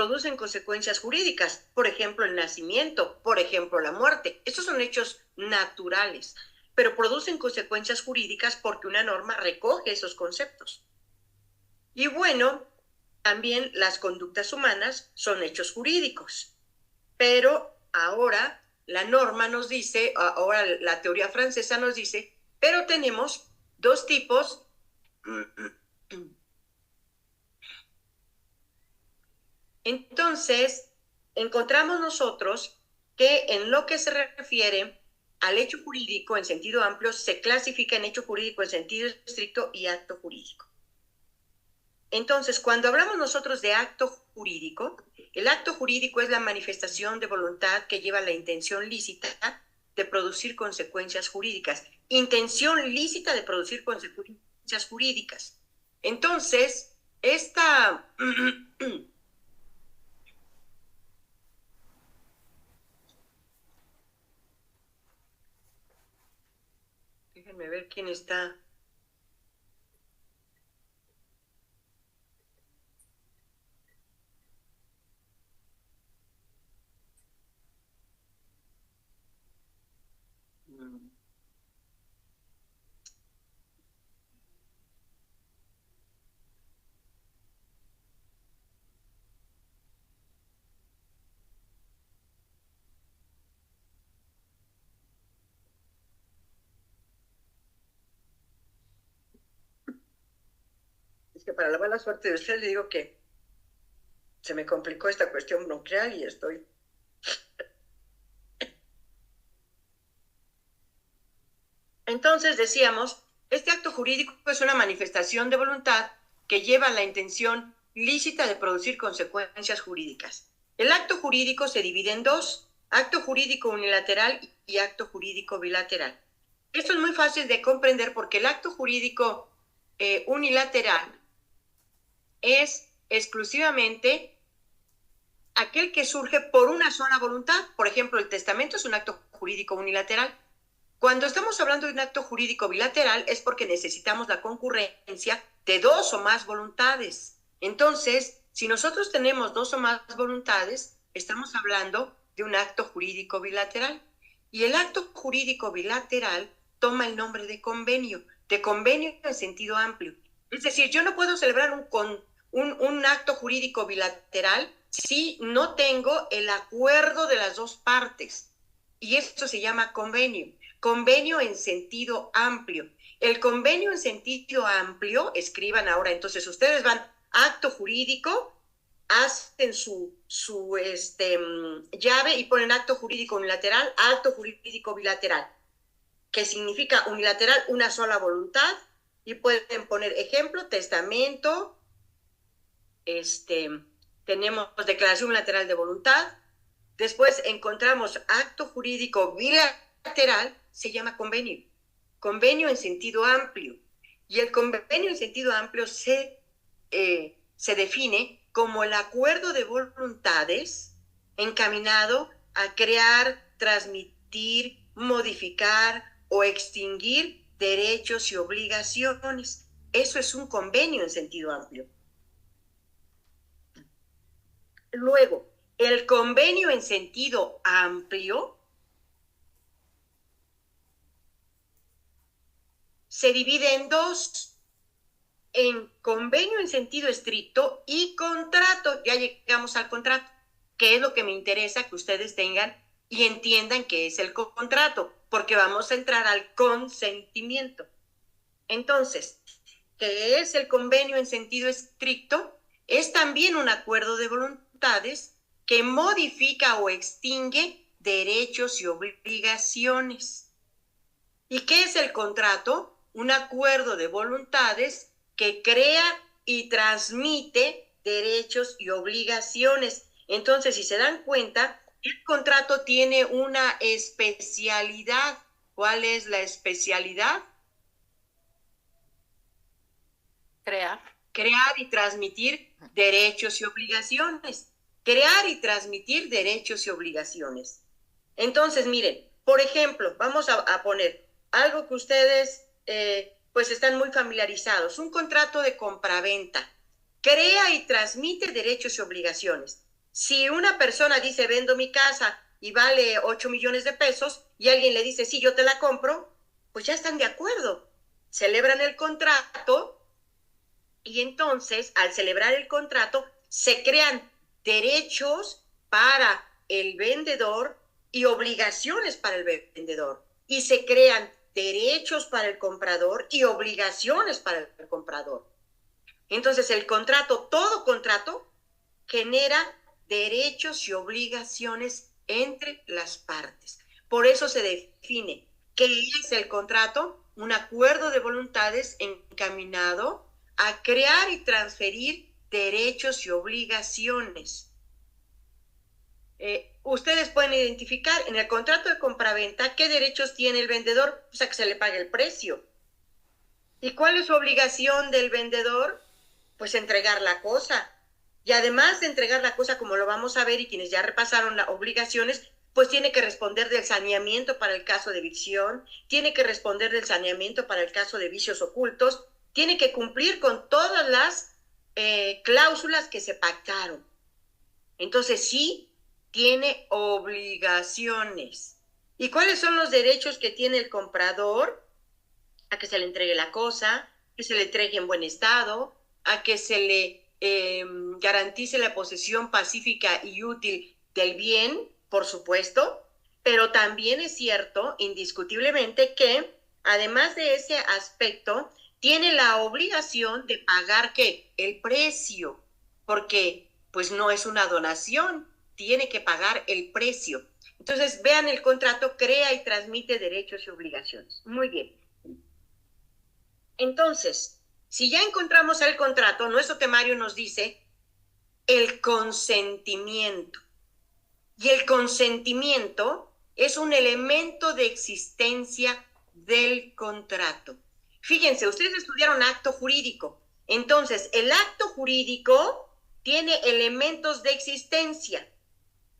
producen consecuencias jurídicas, por ejemplo, el nacimiento, por ejemplo, la muerte. Estos son hechos naturales, pero producen consecuencias jurídicas porque una norma recoge esos conceptos. Y bueno, también las conductas humanas son hechos jurídicos, pero ahora la norma nos dice, ahora la teoría francesa nos dice, pero tenemos dos tipos Entonces, encontramos nosotros que en lo que se refiere al hecho jurídico en sentido amplio, se clasifica en hecho jurídico en sentido estricto y acto jurídico. Entonces, cuando hablamos nosotros de acto jurídico, el acto jurídico es la manifestación de voluntad que lleva la intención lícita de producir consecuencias jurídicas. Intención lícita de producir consecuencias jurídicas. Entonces, esta... Déjenme ver quién está. Es que para la mala suerte de usted le digo que se me complicó esta cuestión bronquial y estoy... Entonces decíamos, este acto jurídico es una manifestación de voluntad que lleva la intención lícita de producir consecuencias jurídicas. El acto jurídico se divide en dos, acto jurídico unilateral y acto jurídico bilateral. Esto es muy fácil de comprender porque el acto jurídico unilateral es exclusivamente aquel que surge por una sola voluntad. Por ejemplo, el testamento es un acto jurídico unilateral. Cuando estamos hablando de un acto jurídico bilateral es porque necesitamos la concurrencia de dos o más voluntades. Entonces, si nosotros tenemos dos o más voluntades, estamos hablando de un acto jurídico bilateral. Y el acto jurídico bilateral toma el nombre de convenio en sentido amplio. Es decir, yo no puedo celebrar un acto jurídico bilateral si no tengo el acuerdo de las dos partes. Y esto se llama convenio. Convenio en sentido amplio. El convenio en sentido amplio, escriban ahora, entonces ustedes van acto jurídico, hacen su llave y ponen acto jurídico unilateral, acto jurídico bilateral, que significa unilateral, una sola voluntad, y pueden poner ejemplo, testamento, tenemos declaración unilateral de voluntad, después encontramos acto jurídico bilateral, se llama convenio. Convenio en sentido amplio. Y el convenio en sentido amplio se define como el acuerdo de voluntades encaminado a crear, transmitir, modificar o extinguir derechos y obligaciones. Eso es un convenio en sentido amplio. Luego, el convenio en sentido amplio se divide en dos, en convenio en sentido estricto y contrato. Ya llegamos al contrato, que es lo que me interesa que ustedes tengan y entiendan qué es el contrato, porque vamos a entrar al consentimiento. Entonces, ¿qué es el convenio en sentido estricto? Es también un acuerdo de voluntades que modifica o extingue derechos y obligaciones. ¿Y qué es el contrato? Un acuerdo de voluntades que crea y transmite derechos y obligaciones. Entonces, si se dan cuenta, el contrato tiene una especialidad. ¿Cuál es la especialidad? Crear y transmitir derechos y obligaciones. Crear y transmitir derechos y obligaciones. Entonces, miren, por ejemplo, vamos a poner algo que ustedes pues están muy familiarizados, un contrato de compraventa. Crea y transmite derechos y obligaciones. Si una persona dice, vendo mi casa y vale 8 millones de pesos, y alguien le dice, sí, yo te la compro, pues ya están de acuerdo. Celebran el contrato y entonces, al celebrar el contrato, se crean derechos para el vendedor y obligaciones para el vendedor. Y se crean derechos para el comprador y obligaciones para el comprador. Entonces, el contrato, todo contrato, genera derechos y obligaciones entre las partes. Por eso se define qué es el contrato, un acuerdo de voluntades encaminado a crear y transferir derechos y obligaciones. Ustedes pueden identificar en el contrato de compraventa qué derechos tiene el vendedor, o sea, que se le pague el precio. ¿Y cuál es su obligación del vendedor? Pues entregar la cosa. Y además de entregar la cosa, como lo vamos a ver, y quienes ya repasaron las obligaciones, pues tiene que responder del saneamiento para el caso de evicción, tiene que responder del saneamiento para el caso de vicios ocultos, tiene que cumplir con todas las cláusulas que se pactaron. Entonces sí, tiene obligaciones. ¿Y cuáles son los derechos que tiene el comprador? A que se le entregue la cosa, que se le entregue en buen estado, a que se le garantice la posesión pacífica y útil del bien, por supuesto, pero también es cierto, indiscutiblemente, que además de ese aspecto, tiene la obligación de pagar ¿qué? El precio, porque pues no es una donación, tiene que pagar el precio. Entonces, vean, el contrato crea y transmite derechos y obligaciones. Muy bien. Entonces, si ya encontramos el contrato, nuestro temario nos dice el consentimiento. Y el consentimiento es un elemento de existencia del contrato. Fíjense, ustedes estudiaron acto jurídico. Entonces, el acto jurídico tiene elementos de existencia.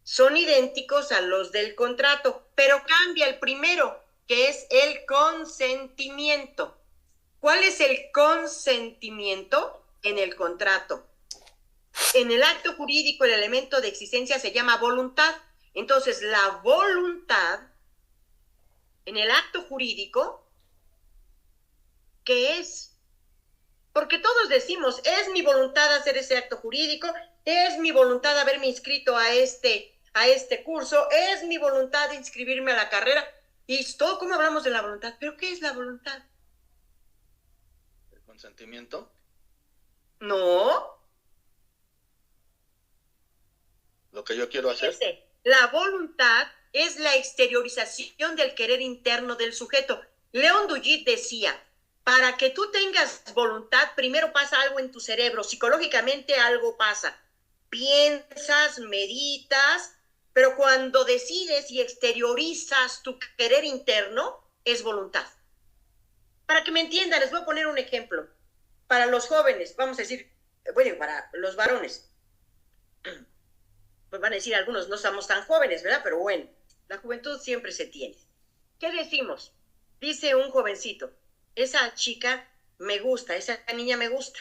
Son idénticos a los del contrato, pero cambia el primero, que es el consentimiento. ¿Cuál es el consentimiento en el contrato? En el acto jurídico el elemento de existencia se llama voluntad. Entonces, la voluntad en el acto jurídico, ¿qué es? Porque todos decimos, es mi voluntad hacer ese acto jurídico, es mi voluntad haberme inscrito a este curso, es mi voluntad de inscribirme a la carrera. Y todo, ¿cómo hablamos de la voluntad? ¿Pero qué es la voluntad? ¿Consentimiento? No. ¿Lo que yo quiero hacer? Fíjese, la voluntad es la exteriorización del querer interno del sujeto. León Dugit decía, para que tú tengas voluntad, primero pasa algo en tu cerebro, psicológicamente algo pasa. Piensas, meditas, pero cuando decides y exteriorizas tu querer interno, es voluntad. Para que me entiendan, les voy a poner un ejemplo. Para los jóvenes, vamos a decir, bueno, para los varones, pues van a decir algunos, no somos tan jóvenes, ¿verdad? Pero bueno, la juventud siempre se tiene. ¿Qué decimos? Dice un jovencito, esa chica me gusta, esa niña me gusta.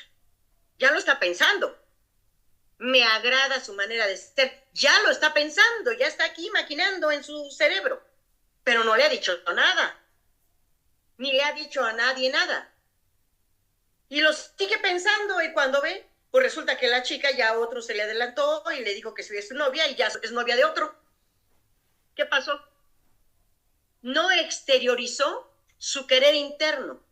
Ya lo está pensando. Me agrada su manera de ser. Ya lo está pensando, ya está aquí maquinando en su cerebro. Pero no le ha dicho nada. Ni le ha dicho a nadie nada. Y lo sigue pensando y cuando ve, pues resulta que la chica ya a otro se le adelantó y le dijo que es su novia y ya es novia de otro. ¿Qué pasó? No exteriorizó su querer interno.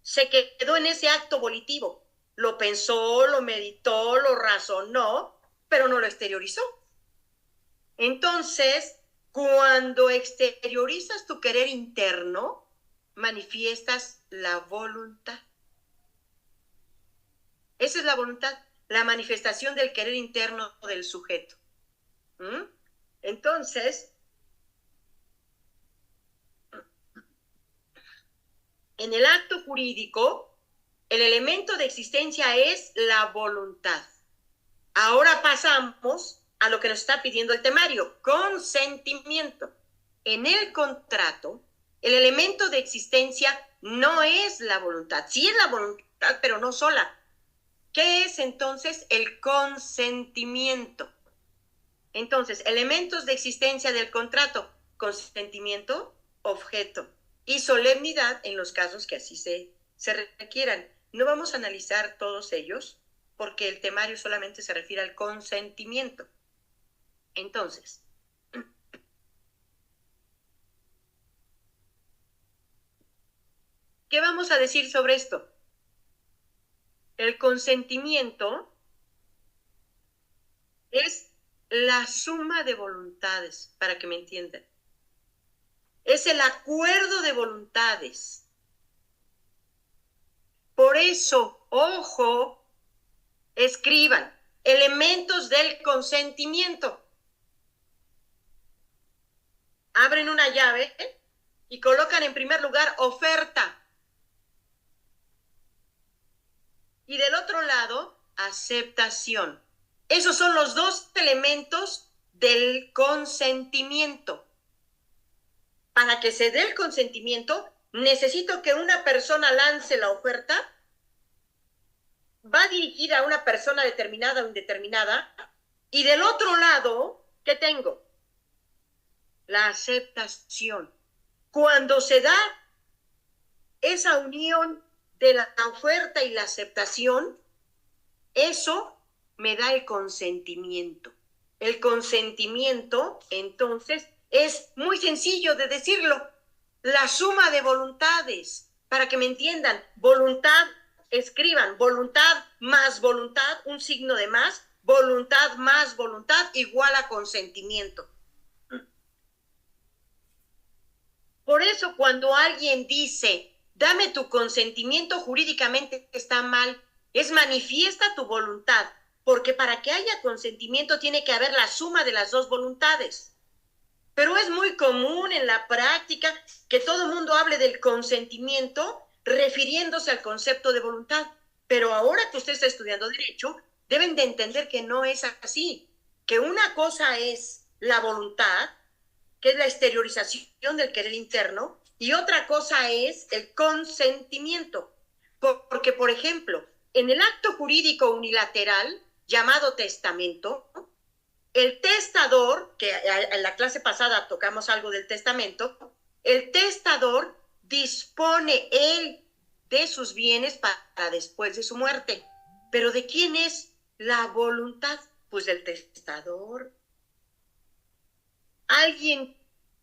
Se quedó en ese acto volitivo. Lo pensó, lo meditó, lo razonó, pero no lo exteriorizó. Entonces, cuando exteriorizas tu querer interno, manifiestas la voluntad. Esa es la voluntad, la manifestación del querer interno del sujeto. Entonces, en el acto jurídico, el elemento de existencia es la voluntad. Ahora pasamos a lo que nos está pidiendo el temario, consentimiento. En el contrato, el elemento de existencia no es la voluntad. Sí es la voluntad, pero no sola. ¿Qué es entonces el consentimiento? Entonces, elementos de existencia del contrato: consentimiento, objeto y solemnidad en los casos que así se requieran. No vamos a analizar todos ellos porque el temario solamente se refiere al consentimiento. Entonces, ¿qué vamos a decir sobre esto? El consentimiento es la suma de voluntades, para que me entiendan. Es el acuerdo de voluntades. Por eso, ojo, escriban elementos del consentimiento. Abren una llave y colocan en primer lugar oferta. Y del otro lado, aceptación. Esos son los dos elementos del consentimiento. Para que se dé el consentimiento, necesito que una persona lance la oferta. Va dirigida a una persona determinada o indeterminada. Y del otro lado, ¿qué tengo? La aceptación. Cuando se da esa unión de la oferta y la aceptación, eso me da el consentimiento. El consentimiento, entonces, es muy sencillo de decirlo. La suma de voluntades, para que me entiendan. Voluntad, escriban, voluntad más voluntad, un signo de más, voluntad más voluntad igual a consentimiento. Por eso cuando alguien dice, dame tu consentimiento, jurídicamente está mal. Es manifiesta tu voluntad, porque para que haya consentimiento tiene que haber la suma de las dos voluntades. Pero es muy común en la práctica que todo el mundo hable del consentimiento refiriéndose al concepto de voluntad. Pero ahora que usted está estudiando Derecho, deben de entender que no es así. Que una cosa es la voluntad, que es la exteriorización del querer interno, y otra cosa es el consentimiento. Porque, por ejemplo, en el acto jurídico unilateral, llamado testamento, el testador, que en la clase pasada tocamos algo del testamento, el testador dispone él de sus bienes para después de su muerte. ¿Pero de quién es la voluntad? Pues del testador. ¿Alguien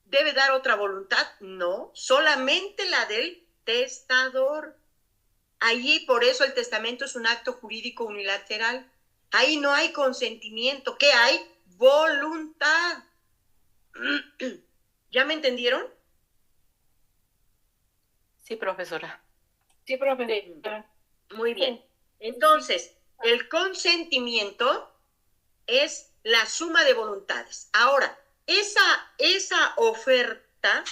debe dar otra voluntad? No, solamente la del testador. Allí, por eso el testamento es un acto jurídico unilateral. Ahí no hay consentimiento. ¿Qué hay? Voluntad. ¿Ya me entendieron? Sí, profesora. Sí, profesora. Muy bien. Entonces, el consentimiento es la suma de voluntades. Ahora, esa oferta,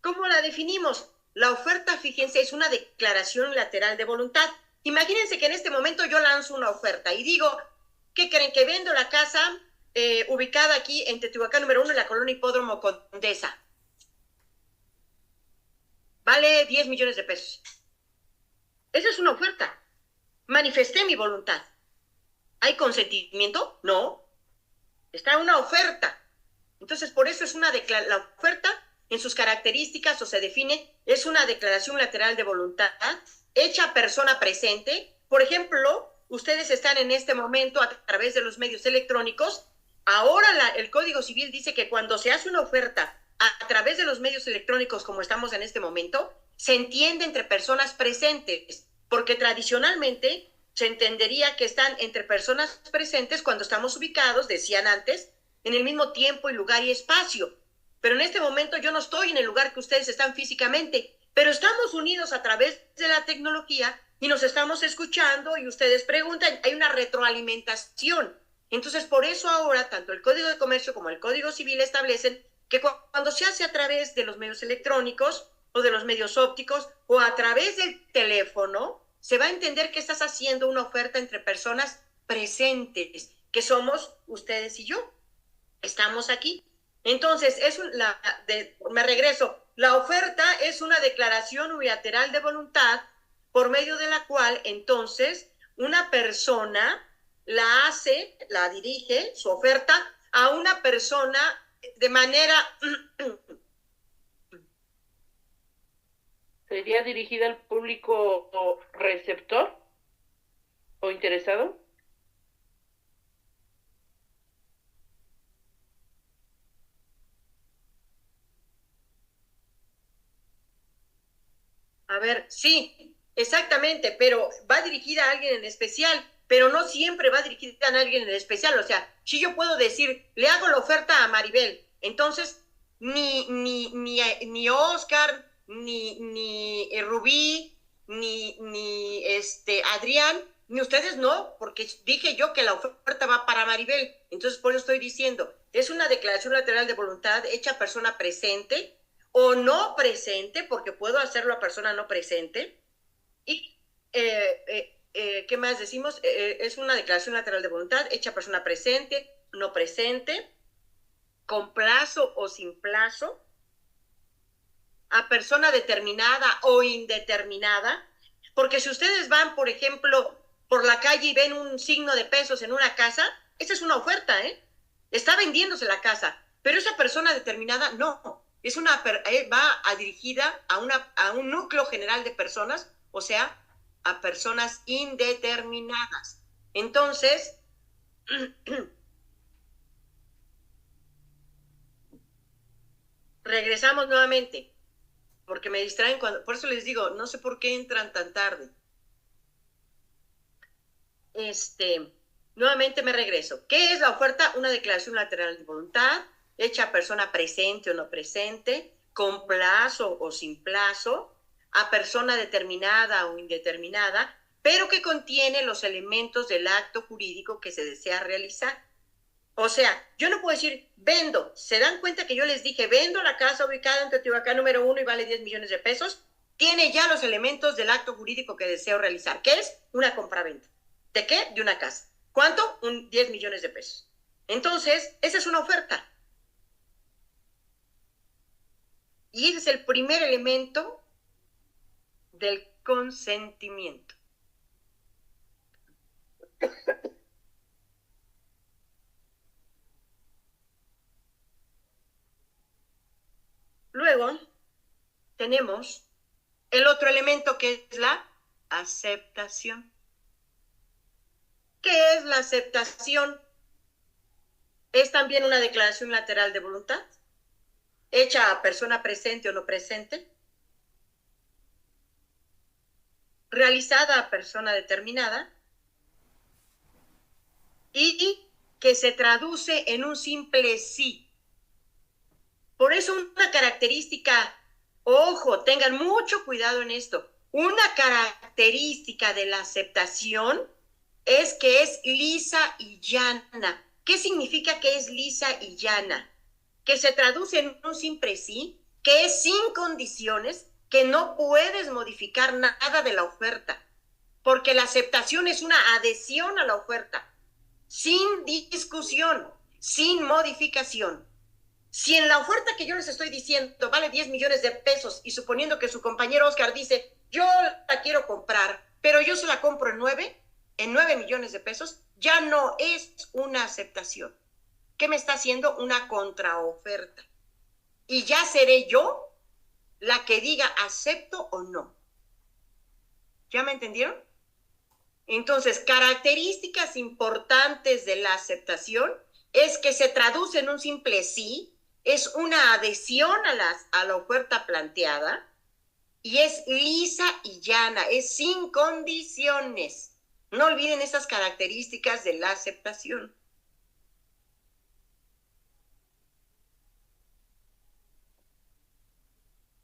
¿cómo la definimos? La oferta, fíjense, es una declaración unilateral de voluntad. Imagínense que en este momento yo lanzo una oferta y digo, ¿qué creen? Que vendo la casa ubicada aquí en Teotihuacán número 1 en la colonia Hipódromo Condesa. Vale 10 millones de pesos. Esa es una oferta. Manifesté mi voluntad. ¿Hay consentimiento? No. Está una oferta. Entonces, por eso es la oferta en sus características o se define, es una declaración lateral de voluntad hecha a persona presente. Por ejemplo, ustedes están en este momento a través de los medios electrónicos. Ahora el Código Civil dice que cuando se hace una oferta a través de los medios electrónicos, como estamos en este momento, se entiende entre personas presentes, porque tradicionalmente se entendería que están entre personas presentes cuando estamos ubicados, decían antes, en el mismo tiempo y lugar y espacio. Pero en este momento yo no estoy en el lugar que ustedes están físicamente, pero estamos unidos a través de la tecnología y nos estamos escuchando y ustedes preguntan, hay una retroalimentación. Entonces, por eso ahora, tanto el Código de Comercio como el Código Civil establecen que cuando se hace a través de los medios electrónicos o de los medios ópticos o a través del teléfono, se va a entender que estás haciendo una oferta entre personas presentes, que somos ustedes y yo. Estamos aquí. Entonces, me regreso. La oferta es una declaración unilateral de voluntad por medio de la cual, entonces, una persona la dirige, su oferta, a una persona de manera... ¿Sería dirigida al público receptor o interesado? A ver, sí, exactamente, pero va dirigida a alguien en especial, pero no siempre va dirigida a alguien en especial. O sea, si yo puedo decir, le hago la oferta a Maribel, entonces ni Oscar, ni Rubí, ni Adrián, ni ustedes no, porque dije yo que la oferta va para Maribel. Entonces, por eso estoy diciendo, es una declaración lateral de voluntad hecha persona presente, o no presente, porque puedo hacerlo a persona no presente. Y, ¿qué más decimos? Es una declaración lateral de voluntad hecha a persona presente, no presente, con plazo o sin plazo, a persona determinada o indeterminada. Porque si ustedes van, por ejemplo, por la calle y ven un signo de pesos en una casa, esa es una oferta, ¿eh? Está vendiéndose la casa, pero esa persona determinada no. Es va dirigida a un núcleo general de personas, o sea, a personas indeterminadas. Entonces, regresamos nuevamente, porque me distraen por eso les digo, no sé por qué entran tan tarde. Nuevamente me regreso. ¿Qué es la oferta? Una declaración lateral de voluntad, hecha a persona presente o no presente, con plazo o sin plazo, a persona determinada o indeterminada, pero que contiene los elementos del acto jurídico que se desea realizar. O sea, yo no puedo decir, vendo. ¿Se dan cuenta que yo les dije, vendo la casa ubicada en Teotihuacán número 1 y vale 10 millones de pesos? Tiene ya los elementos del acto jurídico que deseo realizar, que es una compraventa. ¿De qué? De una casa. ¿Cuánto? 10 millones de pesos. Entonces, esa es una oferta. Y ese es el primer elemento del consentimiento. Luego, tenemos el otro elemento que es la aceptación. ¿Qué es la aceptación? Es también una declaración lateral de voluntad, hecha a persona presente o no presente, realizada a persona determinada y que se traduce en un simple sí. Por eso una característica, ojo, tengan mucho cuidado en esto, una característica de la aceptación es que es lisa y llana. ¿Qué significa que es lisa y llana? Que se traduce en un simple sí, que es sin condiciones, que no puedes modificar nada de la oferta, porque la aceptación es una adhesión a la oferta, sin discusión, sin modificación. Si en la oferta que yo les estoy diciendo vale 10 millones de pesos y suponiendo que su compañero Oscar dice, yo la quiero comprar, pero yo se la compro en 9 millones de pesos, ya no es una aceptación. ¿Qué me está haciendo? Una contraoferta. Y ya seré yo la que diga acepto o no. ¿Ya me entendieron? Entonces, características importantes de la aceptación es que se traduce en un simple sí, es una adhesión a la oferta planteada y es lisa y llana, es sin condiciones. No olviden esas características de la aceptación.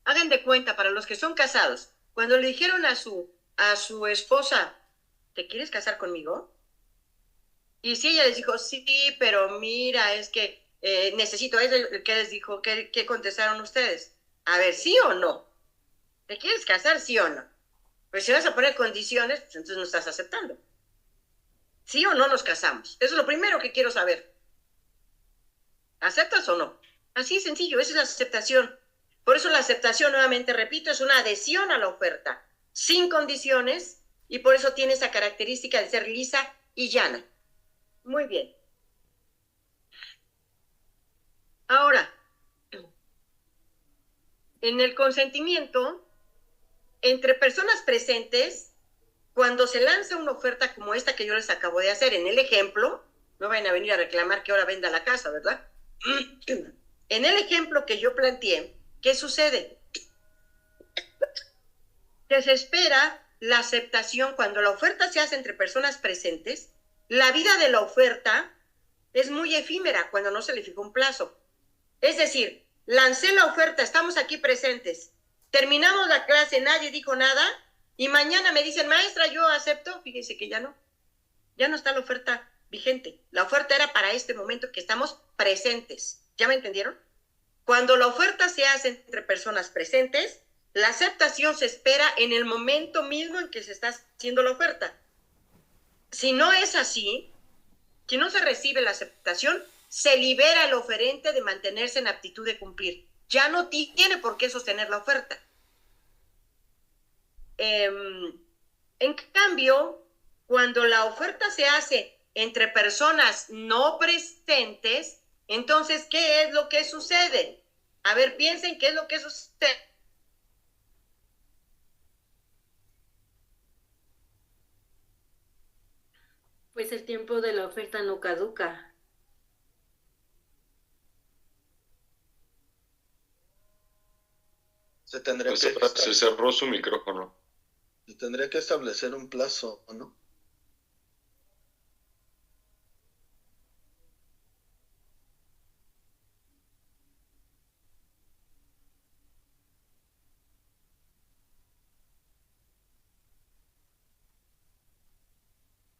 Hagan de cuenta, para los que son casados, cuando le dijeron a su esposa, ¿te quieres casar conmigo? Y si ella les dijo, sí, pero mira, es que necesito, ¿qué les dijo? ¿Qué contestaron ustedes? A ver, ¿sí o no? ¿Te quieres casar, sí o no? Pues si vas a poner condiciones, pues entonces no estás aceptando. ¿Sí o no nos casamos? Eso es lo primero que quiero saber. ¿Aceptas o no? Así sencillo, esa es la aceptación. Por eso la aceptación, nuevamente repito, es una adhesión a la oferta, sin condiciones, y por eso tiene esa característica de ser lisa y llana. Muy bien. Ahora, en el consentimiento, entre personas presentes, cuando se lanza una oferta como esta que yo les acabo de hacer, en el ejemplo, no vayan a venir a reclamar que ahora venda la casa, ¿verdad? En el ejemplo que yo planteé, ¿qué sucede? Que se espera la aceptación cuando la oferta se hace entre personas presentes. La vida de la oferta es muy efímera cuando no se le fijó un plazo. Es decir, lancé la oferta, estamos aquí presentes, terminamos la clase, nadie dijo nada, y mañana me dicen, maestra, yo acepto. Fíjense que ya no está la oferta vigente. La oferta era para este momento que estamos presentes. ¿Ya me entendieron? Cuando la oferta se hace entre personas presentes, la aceptación se espera en el momento mismo en que se está haciendo la oferta. Si no es así, si no se recibe la aceptación, se libera el oferente de mantenerse en aptitud de cumplir. Ya no tiene por qué sostener la oferta. En cambio, cuando la oferta se hace entre personas no presentes, entonces, ¿qué es lo que sucede? A ver, piensen qué es lo que sucede. Pues el tiempo de la oferta no caduca. Se tendría Pues que se cerró su micrófono. se tendría que establecer un plazo, ¿no?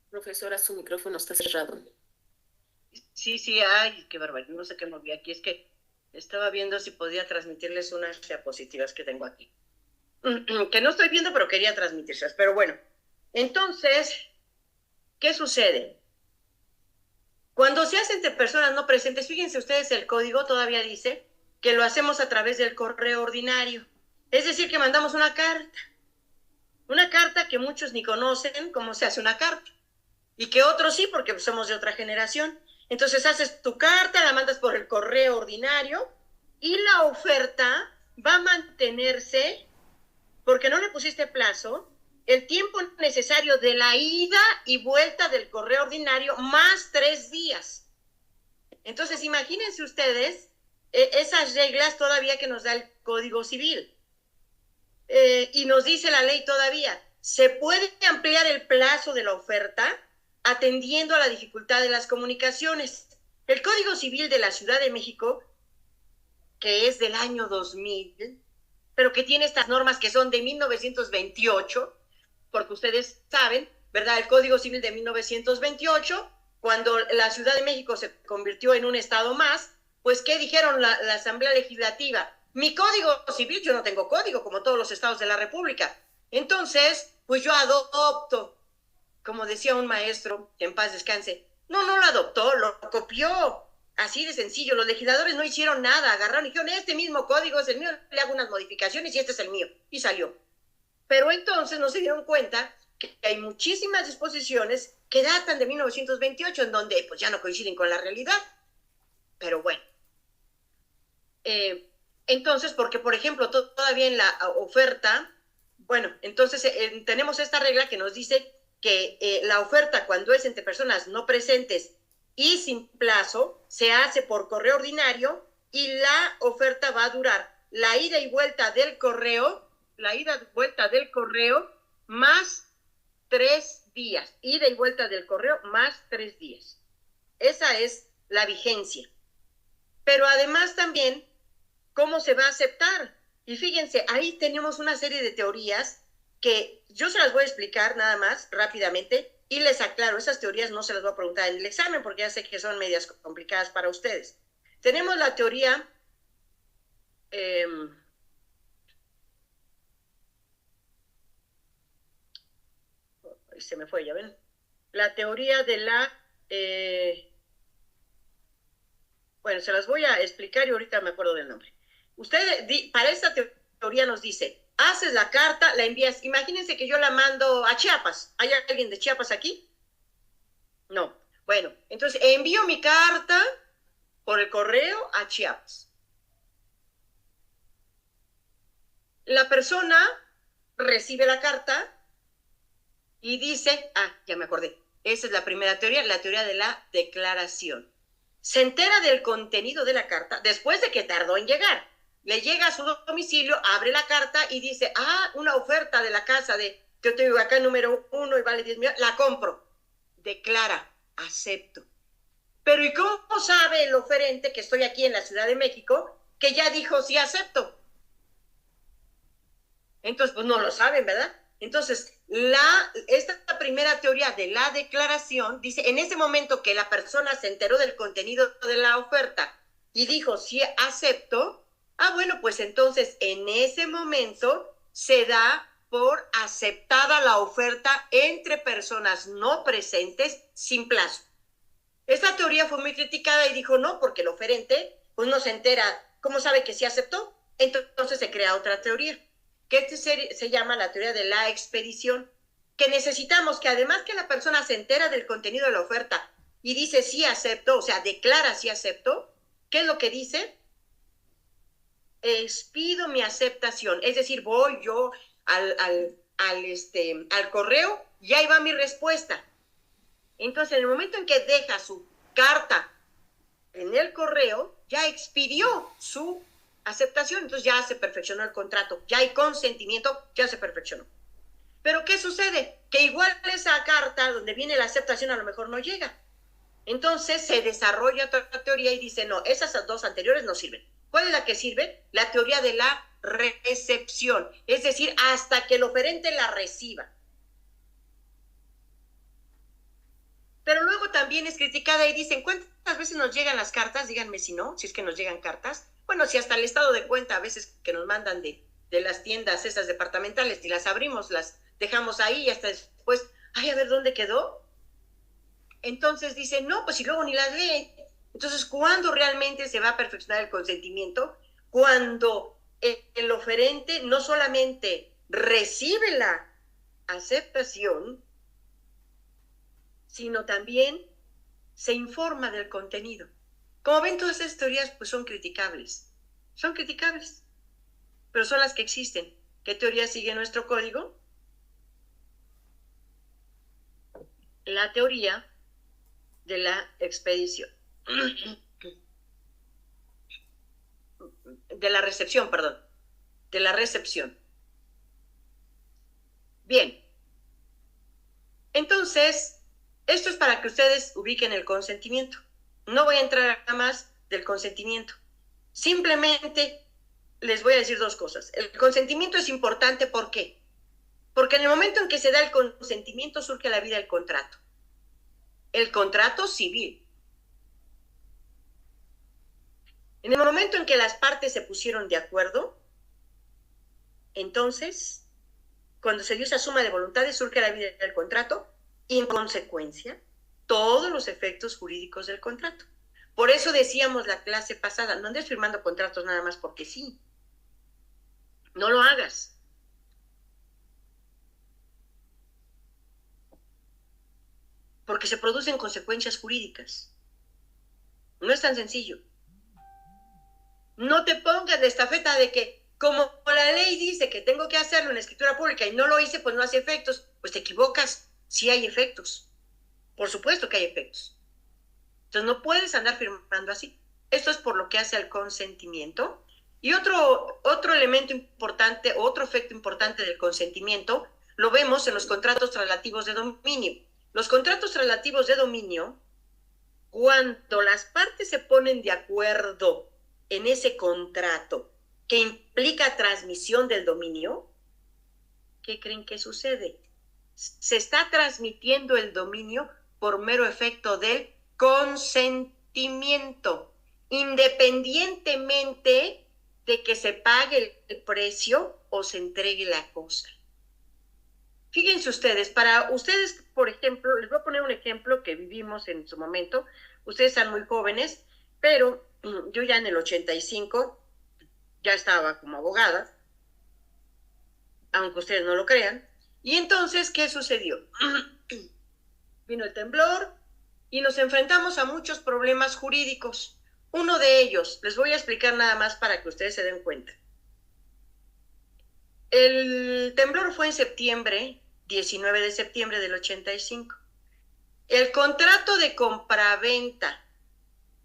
Profesora, su micrófono está cerrado. Sí, ay, qué barbaridad, no sé qué moví aquí, es que estaba viendo si podía transmitirles unas diapositivas que tengo aquí. Que no estoy viendo, pero quería transmitírselas. Pero bueno, entonces, ¿qué sucede? Cuando se hace entre personas no presentes, fíjense ustedes, el código todavía dice que lo hacemos a través del correo ordinario. Es decir, que mandamos una carta que muchos ni conocen cómo se hace una carta, y que otros sí, porque somos de otra generación. Entonces haces tu carta, la mandas por el correo ordinario, y la oferta va a mantenerse, porque no le pusiste plazo, el tiempo necesario de la ida y vuelta del correo ordinario más 3 días. Entonces, imagínense ustedes esas reglas todavía que nos da el Código Civil. Y nos dice la ley todavía, se puede ampliar el plazo de la oferta atendiendo a la dificultad de las comunicaciones. El Código Civil de la Ciudad de México, que es del año 2000, pero que tiene estas normas que son de 1928, porque ustedes saben, ¿verdad? El Código Civil de 1928, cuando la Ciudad de México se convirtió en un estado más, pues ¿qué dijeron la Asamblea Legislativa? Mi Código Civil, yo no tengo código como todos los estados de la República. Entonces, pues yo adopto, como decía un maestro, que en paz descanse, no lo adoptó, lo copió. Así de sencillo, los legisladores no hicieron nada, agarraron y dijeron, este mismo código es el mío, le hago unas modificaciones y este es el mío, y salió. Pero entonces no se dieron cuenta que hay muchísimas disposiciones que datan de 1928, en donde pues ya no coinciden con la realidad. Pero bueno. Entonces, porque por ejemplo, todavía en la oferta, bueno, entonces tenemos esta regla que nos dice que la oferta cuando es entre personas no presentes y sin plazo, se hace por correo ordinario y la oferta va a durar la ida y vuelta del correo, más 3 días. Ida y vuelta del correo más 3 días. Esa es la vigencia. Pero además también, ¿cómo se va a aceptar? Y fíjense, ahí tenemos una serie de teorías que yo se las voy a explicar nada más rápidamente. Y les aclaro, esas teorías no se las voy a preguntar en el examen porque ya sé que son medias complicadas para ustedes. Tenemos la teoría se me fue, ya ven. La teoría de la bueno, se las voy a explicar y ahorita me acuerdo del nombre. Para esta teoría nos dice, haces la carta, la envías. Imagínense que yo la mando a Chiapas. ¿Hay alguien de Chiapas aquí? No. Bueno, entonces envío mi carta por el correo a Chiapas. La persona recibe la carta y dice, ya me acordé, esa es la primera teoría, la teoría de la declaración. Se entera del contenido de la carta después de que tardó en llegar. Le llega a su domicilio, abre la carta y dice, una oferta de la casa de Teotihuacán número 1 y vale 10 millones, la compro. Declara, acepto. Pero ¿y cómo sabe el oferente que estoy aquí en la Ciudad de México que ya dijo sí acepto? Entonces, pues no lo saben, ¿verdad? Entonces, esta primera teoría de la declaración dice, en ese momento que la persona se enteró del contenido de la oferta y dijo sí acepto, bueno, pues entonces en ese momento se da por aceptada la oferta entre personas no presentes sin plazo. Esta teoría fue muy criticada y dijo no, porque el oferente pues no se entera, ¿cómo sabe que sí aceptó? Entonces se crea otra teoría, que se llama la teoría de la expedición, que necesitamos que además que la persona se entera del contenido de la oferta y dice sí acepto, o sea, declara sí acepto, ¿qué es lo que dice? Expido mi aceptación, es decir, voy yo al correo y ahí va mi respuesta. Entonces, en el momento en que deja su carta en el correo, ya expidió su aceptación, entonces ya se perfeccionó el contrato, ya hay consentimiento, ya se perfeccionó. Pero ¿qué sucede? Que igual esa carta donde viene la aceptación a lo mejor no llega. Entonces se desarrolla otra teoría y dice, no, esas dos anteriores no sirven. ¿Cuál es la que sirve? La teoría de la recepción, es decir, hasta que el oferente la reciba. Pero luego también es criticada y dicen, ¿cuántas veces nos llegan las cartas? Díganme si no, si es que nos llegan cartas. Bueno, si hasta el estado de cuenta a veces que nos mandan de las tiendas esas departamentales y las abrimos, las dejamos ahí y hasta después, a ver dónde quedó. Entonces dicen, no, pues si luego ni las leen. Entonces, ¿cuándo realmente se va a perfeccionar el consentimiento? Cuando el oferente no solamente recibe la aceptación, sino también se informa del contenido. Como ven, todas estas teorías pues son criticables, pero son las que existen. ¿Qué teoría sigue nuestro código? La teoría de la expedición, de la recepción. Bien, entonces, esto es para que ustedes ubiquen el consentimiento. No voy a entrar a más del consentimiento. Simplemente les voy a decir dos cosas. El consentimiento es importante, ¿por qué? Porque en el momento en que se da el consentimiento surge a la vida el contrato. El contrato civil. En el momento en que las partes se pusieron de acuerdo, entonces, cuando se dio esa suma de voluntades, surge a la vida el contrato y en consecuencia todos los efectos jurídicos del contrato. Por eso decíamos la clase pasada, no andes firmando contratos nada más porque sí. No lo hagas. Porque se producen consecuencias jurídicas. No es tan sencillo. No te pongas de estafeta de que, como la ley dice que tengo que hacerlo en escritura pública y no lo hice, pues no hace efectos. Pues te equivocas. Sí hay efectos. Por supuesto que hay efectos. Entonces no puedes andar firmando así. Esto es por lo que hace al consentimiento. Y otro elemento importante, otro efecto importante del consentimiento, lo vemos en los contratos traslativos de dominio. Los contratos traslativos de dominio, cuando las partes se ponen de acuerdo en ese contrato que implica transmisión del dominio, ¿qué creen que sucede? Se está transmitiendo el dominio por mero efecto del consentimiento, independientemente de que se pague el precio o se entregue la cosa. Fíjense ustedes, para ustedes, por ejemplo, les voy a poner un ejemplo que vivimos en su momento. Ustedes están muy jóvenes, pero yo ya en el 85 ya estaba como abogada, aunque ustedes no lo crean. Y entonces, ¿qué sucedió? Vino el temblor, y nos enfrentamos a muchos problemas jurídicos. Uno de ellos, les voy a explicar nada más para que ustedes se den cuenta. El temblor fue en septiembre, 19 de septiembre del 85. El contrato de compraventa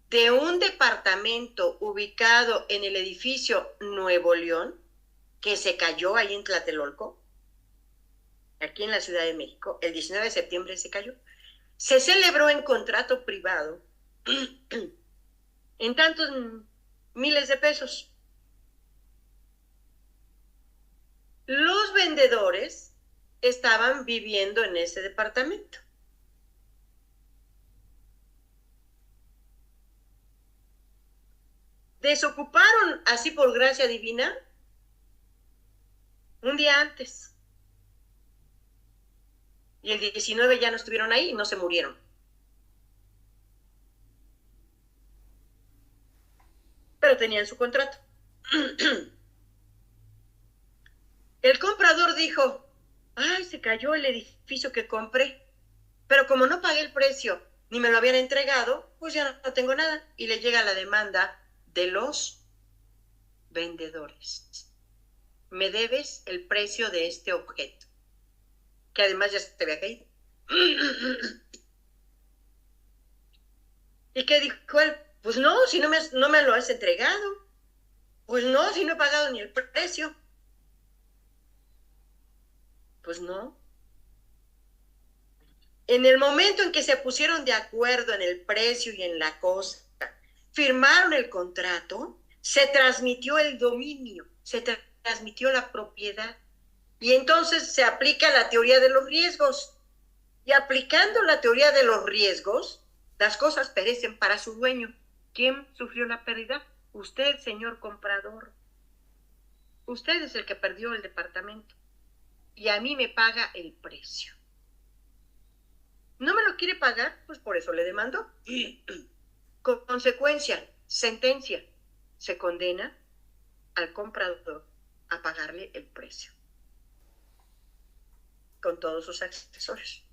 de un departamento ubicado en el edificio Nuevo León, que se cayó ahí en Tlatelolco, aquí en la Ciudad de México, el 19 de septiembre se cayó, se celebró en contrato privado en tantos miles de pesos. Los vendedores estaban viviendo en ese departamento. Desocuparon, así por gracia divina, un día antes. Y el 19 ya no estuvieron ahí y no se murieron. Pero tenían su contrato. El comprador dijo, ay, se cayó el edificio que compré, pero como no pagué el precio ni me lo habían entregado, pues ya no tengo nada. Y le llega la demanda de los vendedores. Me debes el precio de este objeto, que además ya se te había caído. ¿Y qué dijo él? Pues no, si no me lo has entregado. Pues no, si no he pagado ni el precio. Pues no. En el momento en que se pusieron de acuerdo en el precio y en la cosa, firmaron el contrato, se transmitió el dominio, se transmitió la propiedad. Y entonces se aplica la teoría de los riesgos. Y aplicando la teoría de los riesgos, las cosas perecen para su dueño. ¿Quién sufrió la pérdida? Usted, señor comprador. Usted es el que perdió el departamento. Y a mí me paga el precio. ¿No me lo quiere pagar? Pues por eso le demandó. Consecuencia, sentencia. Se condena al comprador a pagarle el precio, con todos sus accesorios.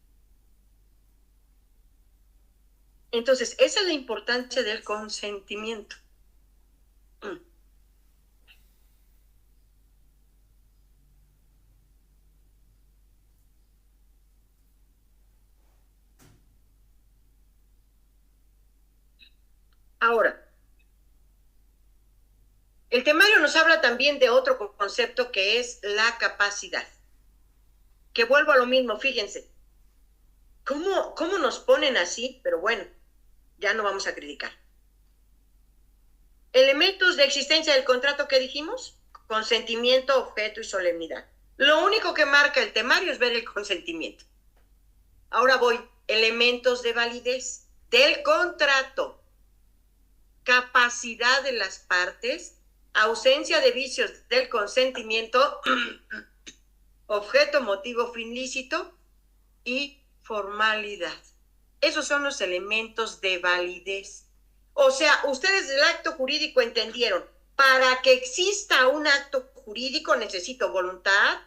Entonces, esa es la importancia del consentimiento. Ahora, el temario nos habla también de otro concepto que es la capacidad. Que vuelvo a lo mismo, fíjense. ¿Cómo nos ponen así? Pero bueno, ya no vamos a criticar. Elementos de existencia del contrato que dijimos: consentimiento, objeto y solemnidad. Lo único que marca el temario es ver el consentimiento. Ahora voy, elementos de validez del contrato: capacidad de las partes, ausencia de vicios del consentimiento, objeto, motivo, fin lícito y formalidad. Esos son los elementos de validez. O sea, ustedes del acto jurídico entendieron, para que exista un acto jurídico necesito voluntad,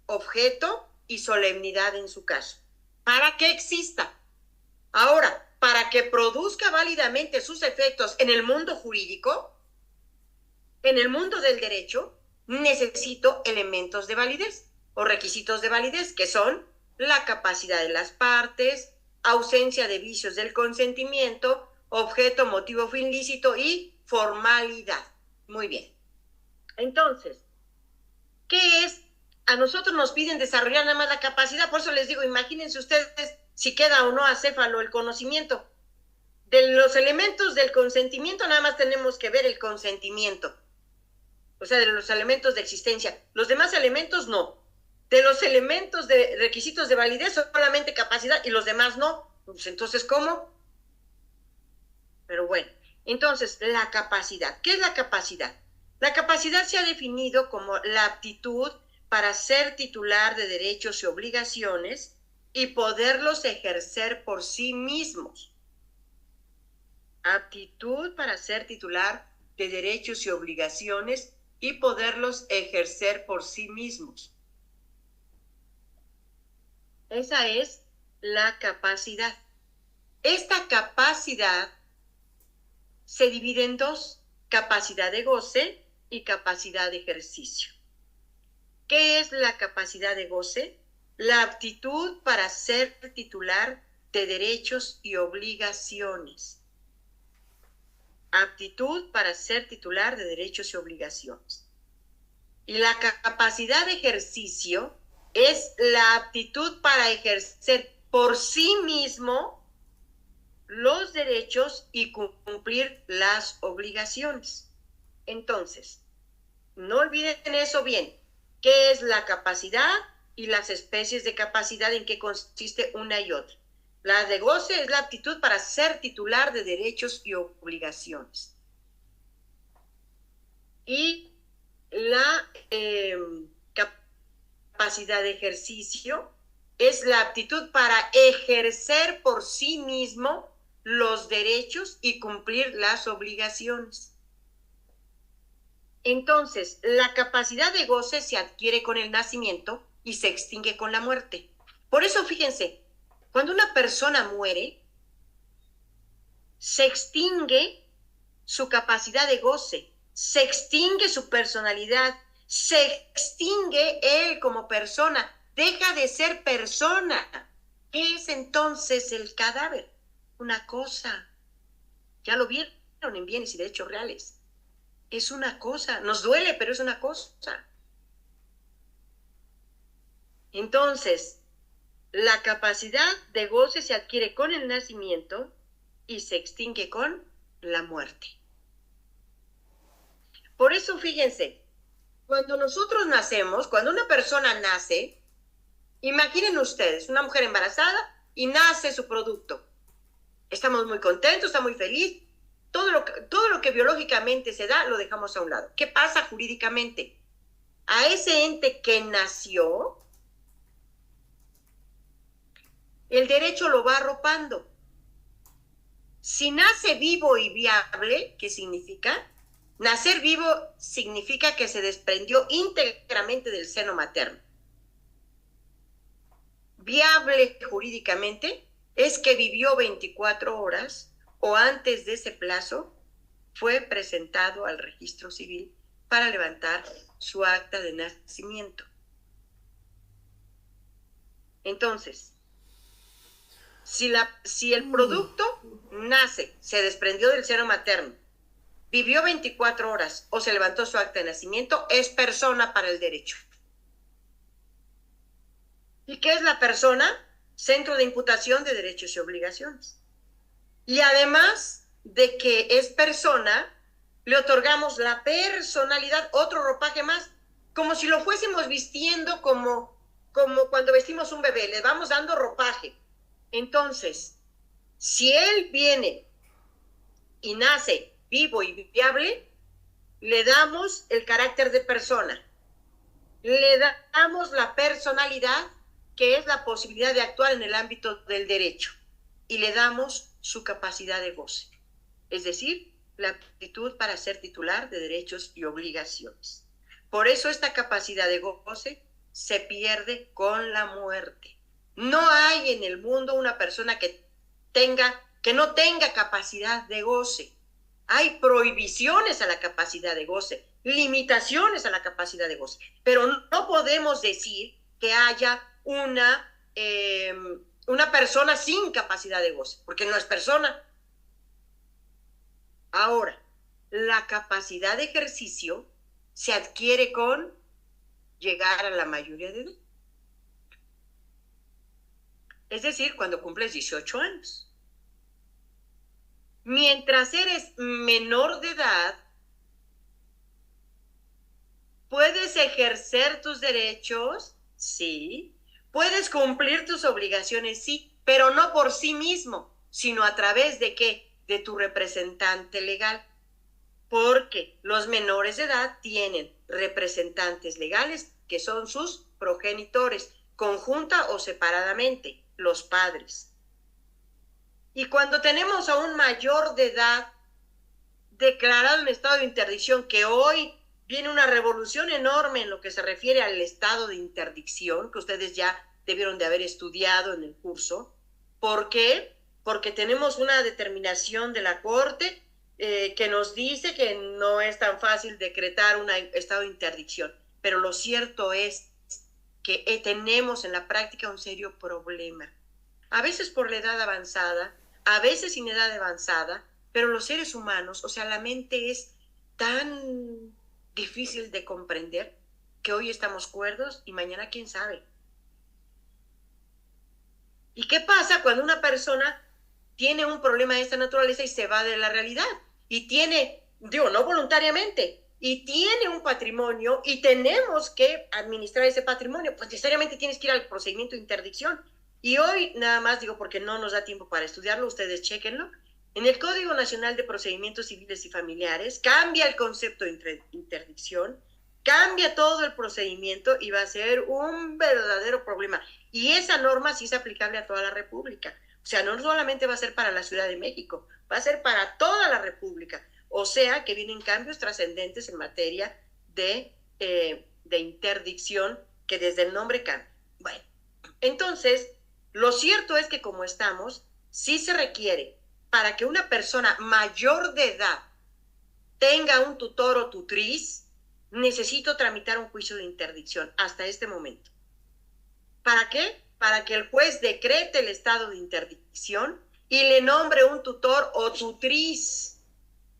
objeto y solemnidad en su caso. Para que exista. Ahora, para que produzca válidamente sus efectos en el mundo jurídico, en el mundo del derecho, necesito elementos de validez o requisitos de validez, que son la capacidad de las partes, ausencia de vicios del consentimiento, objeto, motivo, fin lícito y formalidad. Muy bien. Entonces, ¿qué es? A nosotros nos piden desarrollar nada más la capacidad, por eso les digo, imagínense ustedes si queda o no acéfalo el conocimiento. De los elementos del consentimiento nada más tenemos que ver el consentimiento. O sea, de los elementos de existencia. Los demás elementos no. De los elementos de requisitos de validez solamente capacidad y los demás no. Pues entonces, ¿cómo? Pero bueno, entonces, la capacidad. ¿Qué es la capacidad? La capacidad se ha definido como la aptitud para ser titular de derechos y obligaciones y poderlos ejercer por sí mismos. Aptitud para ser titular de derechos y obligaciones y poderlos ejercer por sí mismos. Esa es la capacidad. esta capacidad se divide en dos: capacidad de goce y capacidad de ejercicio. ¿Qué es la capacidad de goce? La aptitud para ser titular de derechos y obligaciones. Aptitud para ser titular de derechos y obligaciones. Y la capacidad de ejercicio es la aptitud para ejercer por sí mismo los derechos y cumplir las obligaciones. Entonces, no olviden eso bien. ¿Qué es la capacidad y las especies de capacidad, en qué consiste una y otra? La de goce es la aptitud para ser titular de derechos y obligaciones. Y la capacidad de ejercicio es la aptitud para ejercer por sí mismo los derechos y cumplir las obligaciones. Entonces, la capacidad de goce se adquiere con el nacimiento y se extingue con la muerte. Por eso, fíjense, cuando una persona muere, se extingue su capacidad de goce, se extingue su personalidad, se extingue él como persona, deja de ser persona. ¿Qué es entonces el cadáver? Una cosa. Ya lo vieron en Bienes y Derechos Reales. Es una cosa, nos duele, pero es una cosa. Entonces, la capacidad de goce se adquiere con el nacimiento y se extingue con la muerte. Por eso, fíjense, cuando nosotros nacemos, cuando una persona nace, imaginen ustedes, una mujer embarazada y nace su producto. Estamos muy contentos, está muy feliz. Todo lo que biológicamente se da, lo dejamos a un lado. ¿Qué pasa jurídicamente? A ese ente que nació, el derecho lo va arropando. Si nace vivo y viable, ¿qué significa? Nacer vivo significa que se desprendió íntegramente del seno materno. Viable jurídicamente es que vivió 24 horas o antes de ese plazo fue presentado al registro civil para levantar su acta de nacimiento. Entonces, si el producto nace, se desprendió del seno materno, vivió 24 horas o se levantó su acta de nacimiento, es persona para el derecho. ¿Y qué es la persona? Centro de imputación de derechos y obligaciones. Y además de que es persona, le otorgamos la personalidad, otro ropaje más, como si lo fuésemos vistiendo como cuando vestimos un bebé, le vamos dando ropaje. Entonces, si él viene y nace vivo y viable, le damos el carácter de persona, le damos la personalidad, que es la posibilidad de actuar en el ámbito del derecho, y le damos su capacidad de goce, es decir, la aptitud para ser titular de derechos y obligaciones. Por eso esta capacidad de goce se pierde con la muerte. No hay en el mundo una persona que no tenga capacidad de goce. Hay prohibiciones a la capacidad de goce, limitaciones a la capacidad de goce, pero no podemos decir que haya una persona sin capacidad de goce, porque no es persona. Ahora, la capacidad de ejercicio se adquiere con llegar a la mayoría de edad. Es decir, cuando cumples 18 años. Mientras eres menor de edad, ¿puedes ejercer tus derechos? Sí. ¿Puedes cumplir tus obligaciones? Sí, pero no por sí mismo, sino a través de ¿qué? De tu representante legal. Porque los menores de edad tienen representantes legales que son sus progenitores, conjunta o separadamente, los padres. Y cuando tenemos a un mayor de edad declarado en estado de interdicción, que hoy viene una revolución enorme en lo que se refiere al estado de interdicción, que ustedes ya debieron de haber estudiado en el curso. ¿Por qué? porque tenemos una determinación de la Corte que nos dice que no es tan fácil decretar un estado de interdicción. Pero lo cierto es que tenemos en la práctica un serio problema. A veces por la edad avanzada, a veces sin edad avanzada, pero los seres humanos, o sea, la mente es tan difícil de comprender que hoy estamos cuerdos y mañana quién sabe. ¿Y qué pasa cuando una persona tiene un problema de esta naturaleza y se va de la realidad? Y tiene, digo, no voluntariamente, y tiene un patrimonio y tenemos que administrar ese patrimonio, pues necesariamente tienes que ir al procedimiento de interdicción. Y hoy, nada más digo porque no nos da tiempo para estudiarlo, ustedes chéquenlo, en el Código Nacional de Procedimientos Civiles y Familiares cambia el concepto de interdicción, cambia todo el procedimiento y va a ser un verdadero problema. Y esa norma sí es aplicable a toda la República. O sea, no solamente va a ser para la Ciudad de México, va a ser para toda la República. O sea, que vienen cambios trascendentes en materia de interdicción que desde el nombre cambia. Bueno, entonces, lo cierto es que como estamos, sí se requiere para que una persona mayor de edad tenga un tutor o tutriz, necesito tramitar un juicio de interdicción hasta este momento. ¿Para qué? Para que el juez decrete el estado de interdicción y le nombre un tutor o tutriz.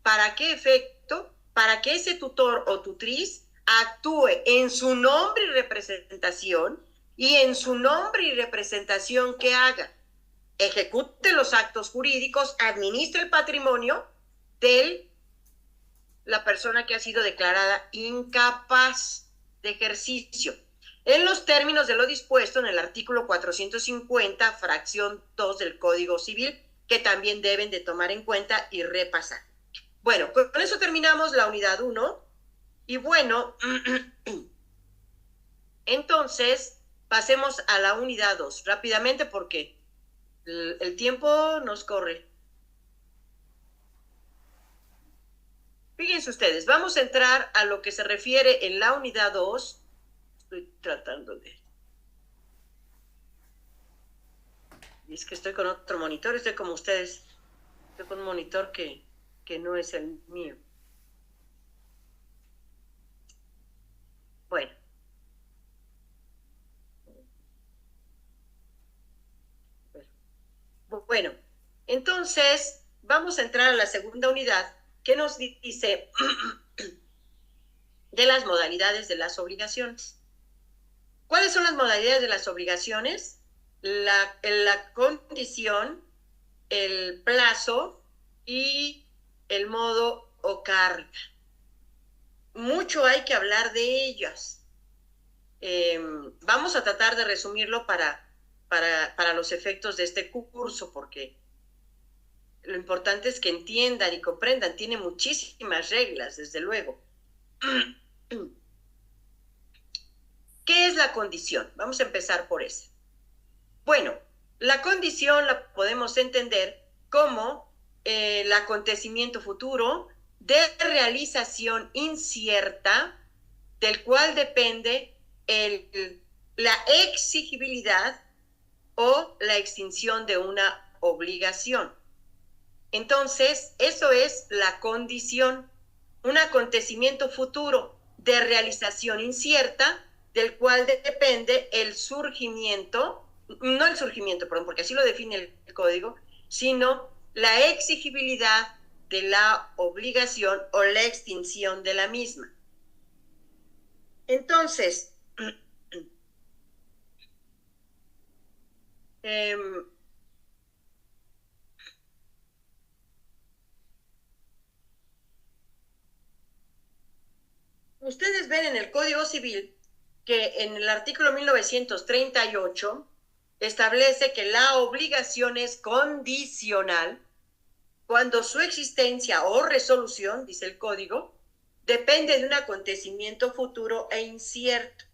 ¿Para qué efecto? Para que ese tutor o tutriz actúe en su nombre y representación, y en su nombre y representación que haga, ejecute los actos jurídicos, administre el patrimonio de la persona que ha sido declarada incapaz de ejercicio, en los términos de lo dispuesto en el artículo 450, fracción 2 del Código Civil, que también deben de tomar en cuenta y repasar. Bueno, con eso terminamos la unidad 1. Y bueno, entonces pasemos a la unidad 2, rápidamente porque el tiempo nos corre. Fíjense ustedes, vamos a entrar a lo que se refiere en la unidad 2. Estoy tratando de... Y es que estoy con otro monitor, estoy como ustedes. Estoy con un monitor que no es el mío. Bueno. Bueno, entonces vamos a entrar a la segunda unidad que nos dice de las modalidades de las obligaciones. ¿Cuáles son las modalidades de las obligaciones? La condición, el plazo y el modo o carga. Mucho hay que hablar de ellas. Vamos a tratar de resumirlo para los efectos de este curso, porque lo importante es que entiendan y comprendan. Tiene muchísimas reglas, desde luego. ¿Qué es la condición? Vamos a empezar por esa. Bueno, la condición la podemos entender como el acontecimiento futuro de realización incierta, del cual depende la exigibilidad o la extinción de una obligación. Entonces, eso es la condición, un acontecimiento futuro de realización incierta, del cual depende el surgimiento, no el surgimiento, perdón, porque así lo define el código, sino la exigibilidad de la obligación o la extinción de la misma. Entonces, ustedes ven en el Código Civil que en el artículo 1938 establece que la obligación es condicional cuando su existencia o resolución, dice el Código, depende de un acontecimiento futuro e incierto.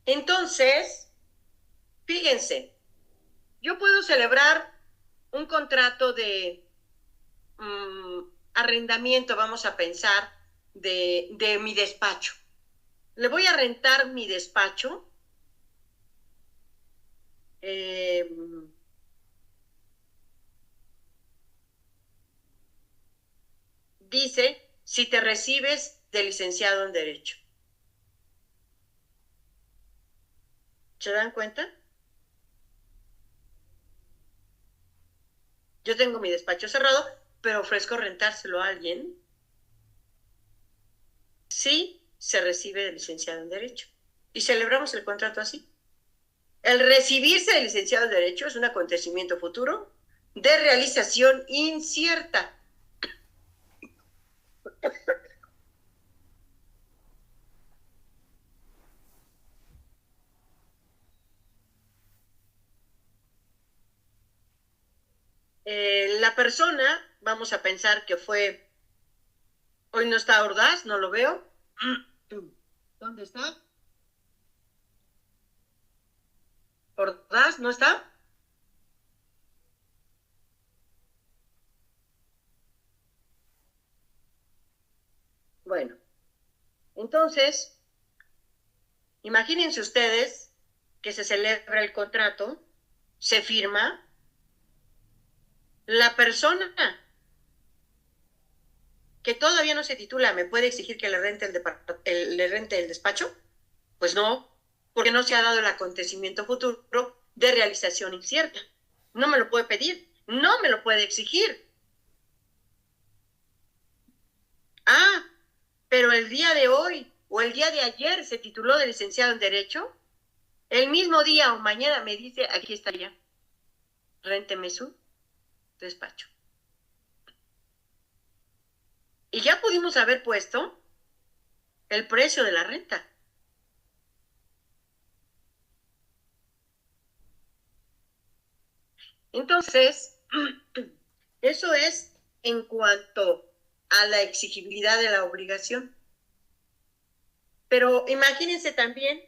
Entonces, fíjense, yo puedo celebrar un contrato de arrendamiento, vamos a pensar, de mi despacho. Le voy a rentar mi despacho dice, si te recibes de licenciado en Derecho. ¿Se dan cuenta? Yo tengo mi despacho cerrado, pero ofrezco rentárselo a alguien si se recibe de licenciado en Derecho. Y celebramos el contrato así. El recibirse de licenciado en Derecho es un acontecimiento futuro de realización incierta. La persona, vamos a pensar que fue, hoy no está Ordaz, no lo veo. ¿Dónde está? ¿Ordaz no está? Bueno, entonces, imagínense ustedes que se celebra el contrato, se firma, la persona que todavía no se titula, ¿me puede exigir que le rente el despacho? Pues no, porque no se ha dado el acontecimiento futuro de realización incierta. No me lo puede pedir, no me lo puede exigir. Ah, pero el día de hoy o el día de ayer se tituló de licenciado en Derecho, el mismo día o mañana me dice, aquí está ya, rénteme su despacho. Y ya pudimos haber puesto el precio de la renta. Entonces, eso es en cuanto a la exigibilidad de la obligación. Pero imagínense también,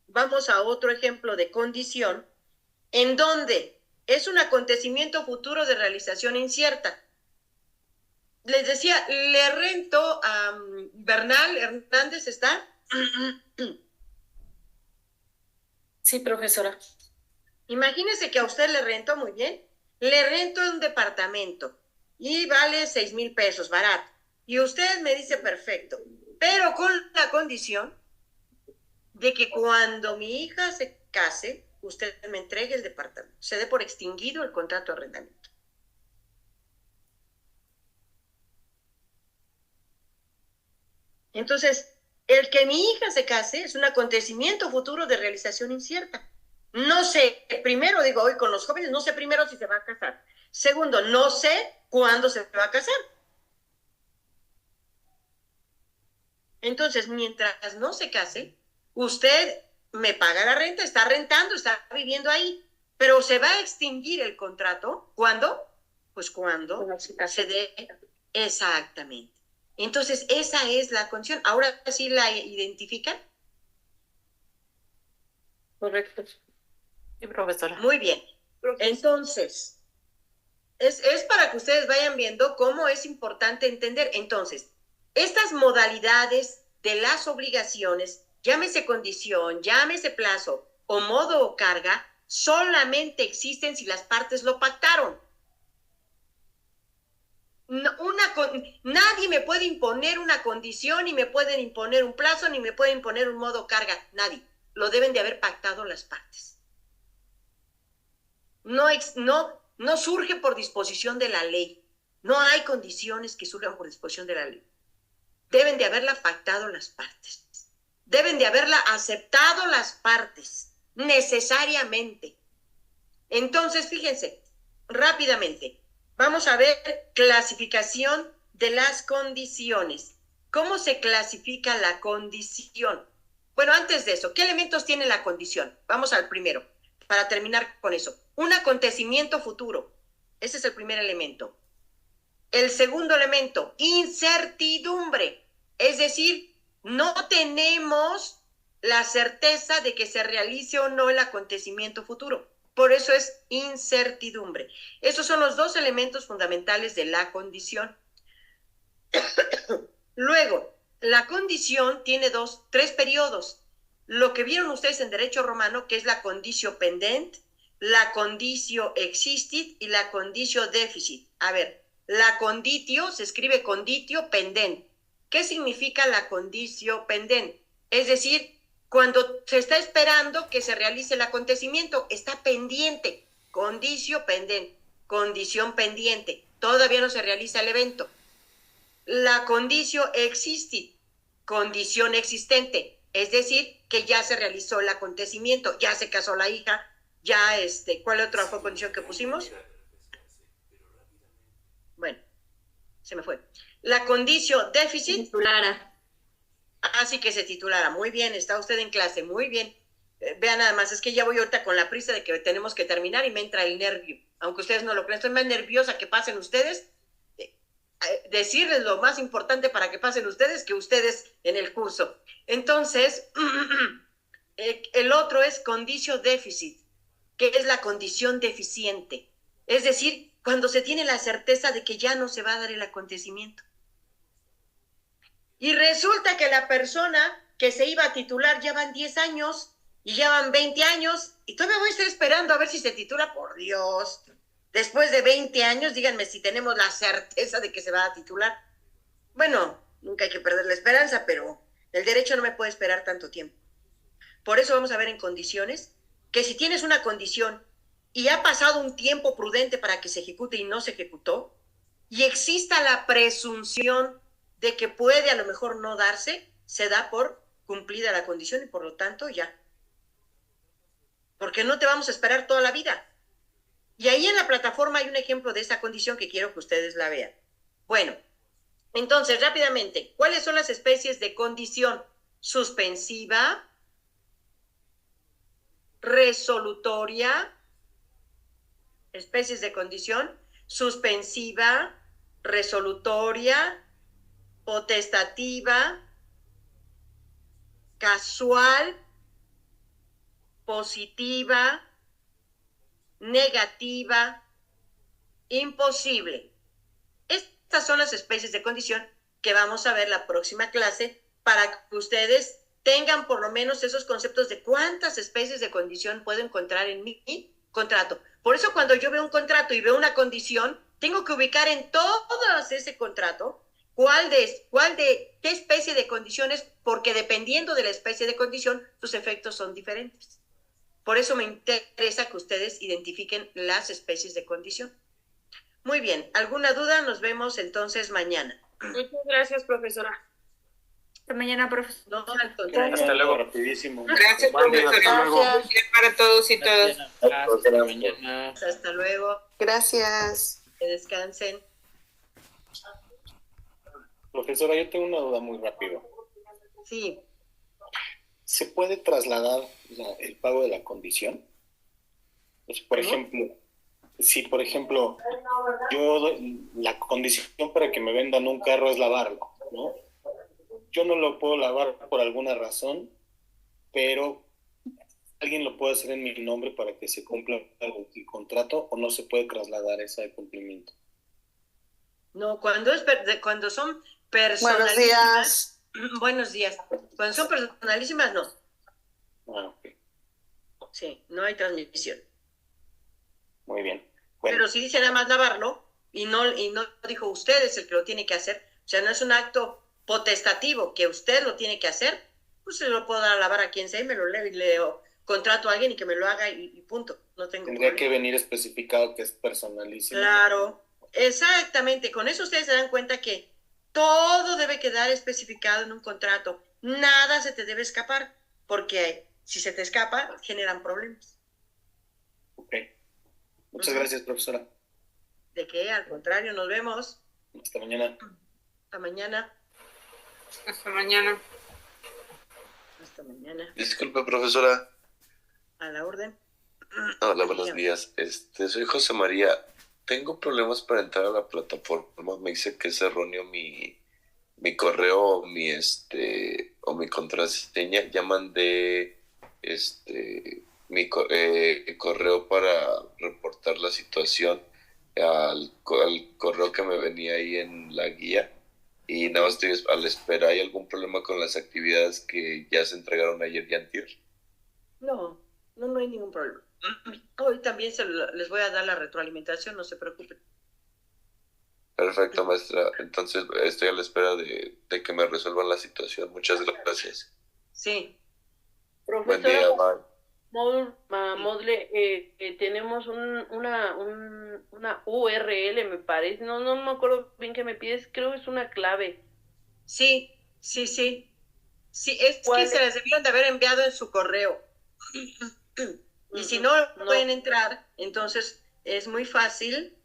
vamos a otro ejemplo de condición, en donde es un acontecimiento futuro de realización incierta. Les decía, le rento a Bernal Hernández, ¿está? Sí, profesora. Imagínense que a usted le rento, muy bien, le rento un departamento y vale 6,000 pesos, barato. Y usted me dice, perfecto, pero con la condición de que cuando mi hija se case, usted me entregue el departamento, se dé por extinguido el contrato de arrendamiento. Entonces, el que mi hija se case es un acontecimiento futuro de realización incierta. No sé, primero digo, hoy con los jóvenes, no sé primero si se va a casar. Segundo, no sé cuándo se va a casar. Entonces, mientras no se case, usted me paga la renta, está rentando, está viviendo ahí, pero se va a extinguir el contrato. ¿Cuándo? Pues cuando se dé exactamente. Entonces, esa es la condición. Ahora sí la identifican. Correcto. Sí, profesora. Muy bien. Entonces, es para que ustedes vayan viendo cómo es importante entender. Entonces, estas modalidades de las obligaciones, llámese condición, llámese plazo o modo o carga, solamente existen si las partes lo pactaron. Nadie me puede imponer una condición, ni me pueden imponer un plazo, ni me pueden imponer un modo o carga. Nadie. Lo deben de haber pactado las partes. No surge por disposición de la ley. No hay condiciones que surjan por disposición de la ley. Deben de haberla pactado las partes. Deben de haberla aceptado las partes, necesariamente. Entonces, fíjense, rápidamente, vamos a ver clasificación de las condiciones. ¿Cómo se clasifica la condición? Bueno, antes de eso, ¿qué elementos tiene la condición? Vamos al primero, para terminar con eso. Un acontecimiento futuro. Ese es el primer elemento. El segundo elemento, incertidumbre. Es decir, no tenemos la certeza de que se realice o no el acontecimiento futuro. Por eso es incertidumbre. Esos son los dos elementos fundamentales de la condición. Luego, la condición tiene tres periodos. Lo que vieron ustedes en derecho romano, que es la conditio pendent, la conditio existit y la conditio deficit. A ver, la conditio se escribe conditio pendent. ¿Qué significa la conditio pendent? Es decir, cuando se está esperando que se realice el acontecimiento, está pendiente. Conditio pendent, condición pendiente. Todavía no se realiza el evento. La conditio existit, condición existente. Es decir, que ya se realizó el acontecimiento, ya se casó la hija, ya ¿cuál otra fue condición que pusimos? Bueno, se me fue. La conditio déficit. Titulara. Así que se titulara. Muy bien, está usted en clase, muy bien. Vean nada más, es que ya voy ahorita con la prisa de que tenemos que terminar y me entra el nervio. Aunque ustedes no lo crean, estoy más nerviosa que pasen ustedes. Decirles lo más importante para que pasen ustedes que ustedes en el curso. Entonces, el otro es conditio déficit, que es la condición deficiente. Es decir, cuando se tiene la certeza de que ya no se va a dar el acontecimiento. Y resulta que la persona que se iba a titular ya van 10 años y ya van 20 años y todavía voy a estar esperando a ver si se titula, por Dios. Después de 20 años, díganme si tenemos la certeza de que se va a titular. Bueno, nunca hay que perder la esperanza, pero el derecho no me puede esperar tanto tiempo. Por eso vamos a ver en condiciones que si tienes una condición y ha pasado un tiempo prudente para que se ejecute y no se ejecutó, y exista la presunción de que puede a lo mejor no darse, se da por cumplida la condición y por lo tanto ya. Porque no te vamos a esperar toda la vida. Y ahí en la plataforma hay un ejemplo de esa condición que quiero que ustedes la vean. Bueno, entonces rápidamente, ¿cuáles son las especies de condición? Suspensiva, resolutoria, especies de condición, suspensiva, resolutoria, potestativa, casual, positiva, negativa, imposible. Estas son las especies de condición que vamos a ver la próxima clase para que ustedes tengan por lo menos esos conceptos de cuántas especies de condición puedo encontrar en mi contrato. Por eso cuando yo veo un contrato y veo una condición, tengo que ubicar en todas ese contrato qué especie de condiciones, porque dependiendo de la especie de condición, sus efectos son diferentes. Por eso me interesa que ustedes identifiquen las especies de condición. Muy bien, ¿alguna duda? Nos vemos entonces mañana. Muchas gracias, profesora. Hasta mañana, profesor. No, al contrario. Hasta luego, rapidísimo. Gracias, Buen día, profesora. hasta luego. Muy bien para todos y todas. Hasta mañana. Hasta luego. Gracias. Que descansen. Profesora, yo tengo una duda muy rápido. Sí. ¿Se puede trasladar el pago de la condición? Pues, por ¿Cómo? ejemplo, si por ejemplo la condición para que me vendan un carro es lavarlo, ¿no? Yo no lo puedo lavar por alguna razón, pero alguien lo puede hacer en mi nombre para que se cumpla el contrato, o no se puede trasladar ese cumplimiento. No, cuando son Buenos personalísimas. días. Buenos días. Cuando son personalísimas, no. Ah, ok. Sí, no hay transmisión. Muy bien. Bueno, Pero si dice nada más lavarlo y no dijo usted es el que lo tiene que hacer, o sea, no es un acto potestativo que usted lo tiene que hacer, pues se lo puedo dar a lavar a quien sea y me lo leo y le contrato a alguien y que me lo haga y punto. No tengo tendría problema. que venir especificado que es personalísimo. Claro, exactamente. Con eso ustedes se dan cuenta que todo debe quedar especificado en un contrato. Nada se te debe escapar, porque si se te escapa, generan problemas. Ok. Muchas gracias, profesora. ¿De qué? Al contrario, nos vemos. Hasta mañana. Hasta mañana. Hasta mañana. Hasta mañana. Disculpe, profesora. A la orden. Hola, buenos días. Soy José María. Tengo problemas para entrar a la plataforma. Me dice que es erróneo mi correo o mi contraseña. Ya mandé mi correo para reportar la situación al correo que me venía ahí en la guía. Y nada más estoy a la espera. ¿Hay algún problema con las actividades que ya se entregaron ayer y antier? No hay ningún problema. Hoy también les voy a dar la retroalimentación, no se preocupen. Perfecto, maestra. Entonces estoy a la espera de que me resuelvan la situación. Muchas gracias. Sí, Buen día, Profesora bye. Modle, tenemos una URL, me parece. No me acuerdo bien qué me pides. Creo que es una clave. sí. Sí, es que ¿Cuál se es? las debieron de haber enviado en su correo. Y si no pueden entrar, entonces es muy fácil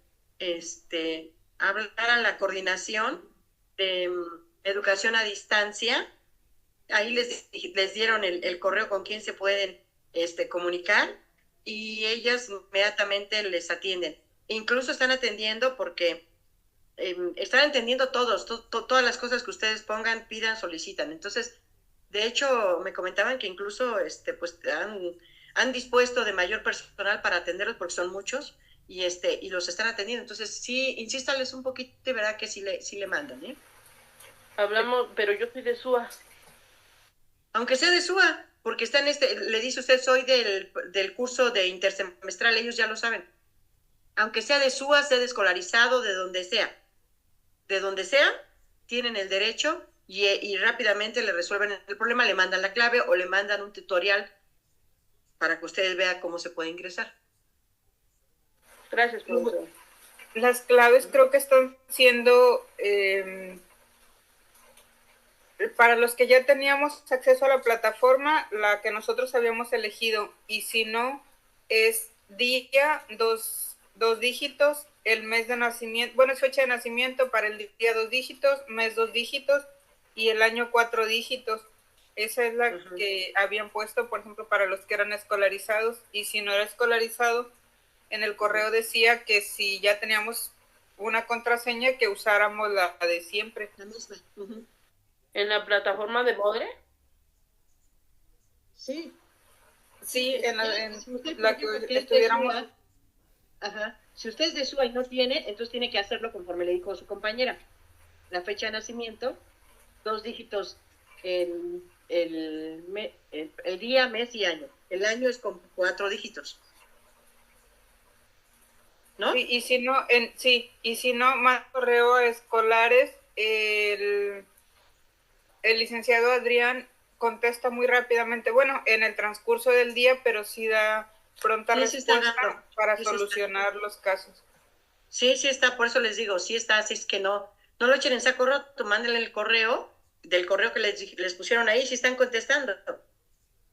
hablar a la coordinación de educación a distancia. Ahí les dieron el correo con quien se pueden comunicar y ellas inmediatamente les atienden. Incluso están atendiendo porque están atendiendo todas las cosas que ustedes pongan, pidan, solicitan. Entonces, de hecho, me comentaban que incluso pues han dispuesto de mayor personal para atenderlos porque son muchos y los están atendiendo. Entonces, sí, insístales un poquito y verá que sí le mandan, ¿eh? Hablamos, pero yo soy de SUA. Aunque sea de SUA, porque está le dice usted, soy del curso de intersemestral, ellos ya lo saben. Aunque sea de SUA, sea de escolarizado, de donde sea, tienen el derecho y rápidamente le resuelven el problema, le mandan la clave o le mandan un tutorial para que ustedes vean cómo se puede ingresar. Gracias, profesor. Las claves creo que están siendo para los que ya teníamos acceso a la plataforma, la que nosotros habíamos elegido, y si no, es día, dos dígitos, el mes de nacimiento, bueno, es fecha de nacimiento para el día 2 dígitos, mes 2 dígitos y el año 4 dígitos. Esa es la que habían puesto, por ejemplo, para los que eran escolarizados, y si no era escolarizado, en el correo decía que si ya teníamos una contraseña, que usáramos la de siempre. La misma. ¿En la plataforma de Modre? Sí. Sí, en la que estuviéramos. Ajá. Si usted es de SUA y no tiene, entonces tiene que hacerlo conforme le dijo su compañera. La fecha de nacimiento, 2 dígitos el día, mes y año. El año es con 4 dígitos. ¿No? Sí, y si no, más correo a escolares. El licenciado Adrián contesta muy rápidamente, bueno, en el transcurso del día, pero sí da pronta respuesta para solucionar los casos. Sí está, por eso les digo, sí está, así es que no lo echen en saco roto, mándenle el correo, del correo que les pusieron ahí, sí están contestando.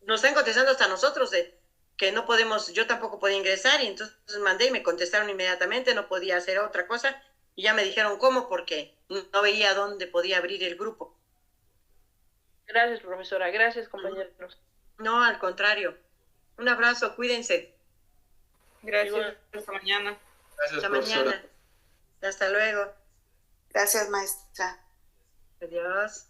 Nos están contestando hasta nosotros de que no podemos, yo tampoco podía ingresar, y entonces mandé y me contestaron inmediatamente, no podía hacer otra cosa, y ya me dijeron cómo, porque no veía dónde podía abrir el grupo. Gracias, profesora. Gracias, compañeros. No, al contrario. Un abrazo, cuídense. Gracias, hasta mañana. Gracias, Hasta profesora. mañana. Hasta luego. Gracias, maestra. Adiós.